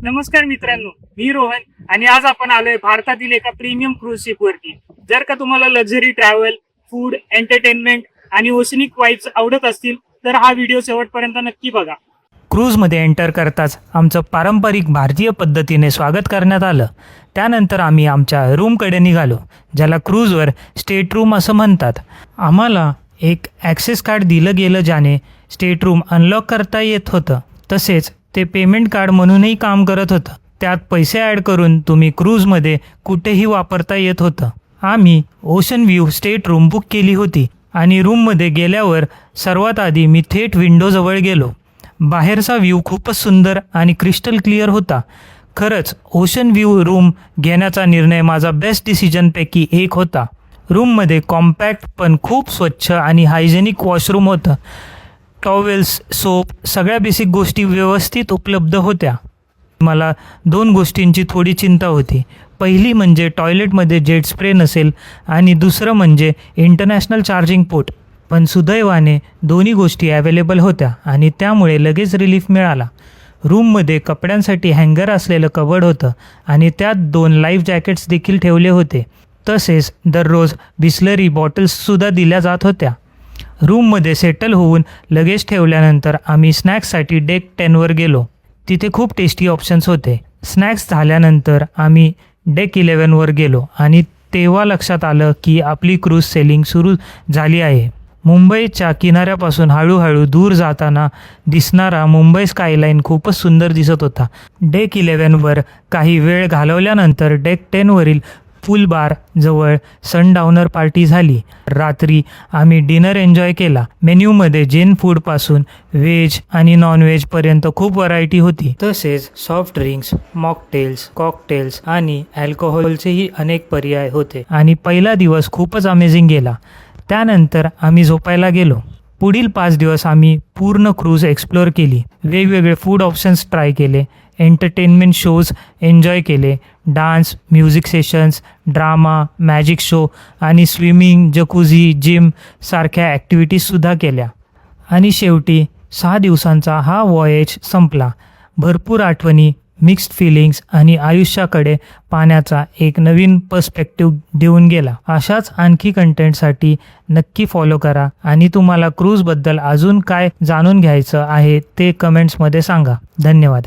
नमस्कार मित्रांनो, मी रोहन आणि आज आपण आलोय भारतातील एका प्रीमियम क्रूज शिप वरती. जर का तुम्हाला लक्झरी ट्रॅव्हल, फूड, एंटरटेनमेंट आणि ओशनिक वाईब्स आवडत असतील तर हा व्हिडिओ शेवटपर्यंत नक्की बघा. क्रूजमध्ये एंटर करताच आमचं पारंपरिक भारतीय पद्धतीने स्वागत करण्यात आलं. त्यानंतर आम्ही आमच्या रूमकडे निघालो, ज्याला क्रूजवर स्टेट रूम असं म्हणतात. आम्हाला एक ॲक्सेस कार्ड दिलं गेलं ज्याने स्टेट रूम अनलॉक करता येत होतं. तसेच ते पेमेंट कार्ड म्हणूनही काम करत होतं. त्यात पैसे ॲड करून तुम्ही क्रूजमध्ये कुठेही वापरता येत होतं. आम्ही ocean view state room book केली होती आणि रूममध्ये गेल्यावर सर्वात आधी मी थेट विंडोजवळ गेलो. बाहेरचा व्ह्यू खूपच सुंदर आणि क्रिस्टल क्लिअर होता. खरंच ओशन व्ह्यू रूम घेण्याचा निर्णय माझा बेस्ट डिसिजनपैकी एक होता. रूममध्ये कॉम्पॅक्ट पण खूप स्वच्छ आणि हायजेनिक वॉशरूम होतं. टॉवेल्स, सोप, सगळ्या बेसिक गोष्टी व्यवस्थित उपलब्ध होत्या. मला 2 गोष्टींची थोडी चिंता होती. पहिली म्हणजे टॉयलेटमध्ये जेट स्प्रे नसेल आणि दुसरं म्हणजे इंटरनॅशनल चार्जिंग पोर्ट. पण सुदैवाने दोन्ही गोष्टी अवेलेबल होत्या आणि त्यामुळे लगेच रिलीफ मिळाला. रूममध्ये कपड्यांसाठी हँगर असलेलं कबड होतं आणि त्यात 2 लाईफ जॅकेट्स देखील ठेवले होते. तसेच दररोज बिस्लरी बॉटल्ससुद्धा दिल्या जात होत्या. रूममध्ये सेटल होऊन लगेच ठेवल्यानंतर आम्ही स्नॅक्ससाठी डेक 10वर गेलो. तिथे खूप टेस्टी ऑप्शन्स होते. स्नॅक्स झाल्यानंतर आम्ही डेक 11वर गेलो आणि तेव्हा लक्षात आलं की आपली क्रूज सेलिंग सुरू झाली आहे. मुंबईच्या किनाऱ्यापासून हळूहळू दूर जाताना दिसणारा मुंबई स्कायलाईन खूपच सुंदर दिसत होता. डेक 11वर काही वेळ घालवल्यानंतर डेक 10वरील पूल बार जवळ सनडाऊनर पार्टी झाली. रात्री आम्ही डिनर एन्जॉय केला. मेन्यूमध्ये जैन फूडपासून व्हेज आणि नॉनव्हेजपर्यंत खूप व्हरायटी होती. तसेच सॉफ्ट ड्रिंक्स, मॉकटेल्स, कॉकटेल्स आणि अल्कोहोलचेही अनेक पर्याय होते आणि पहिला दिवस खूपच अमेझिंग गेला. त्यानंतर आम्ही झोपायला गेलो. पुढील 5 दिवस आम्ही पूर्ण क्रूज एक्सप्लोअर केली. वेगवेगळे फूड ऑप्शन्स ट्राय केले, एंटरटेनमेंट शोज एन्जॉय केले, dance, music sessions, drama, magic show आणि स्विमिंग, जकुझी, जिम सारख्या ॲक्टिव्हिटीजसुद्धा केल्या. आणि शेवटी 6 दिवसांचा हा वॉयेज संपला. भरपूर आठवणी, मिक्स्ड फिलिंग्स आणि आयुष्याकडे पाहण्याचा एक नवीन पर्स्पेक्टिव्ह देऊन गेला. अशाच आणखी कंटेंटसाठी नक्की फॉलो करा आणि तुम्हाला क्रूजबद्दल अजून काय जाणून घ्यायचं आहे ते कमेंट्समध्ये सांगा. धन्यवाद.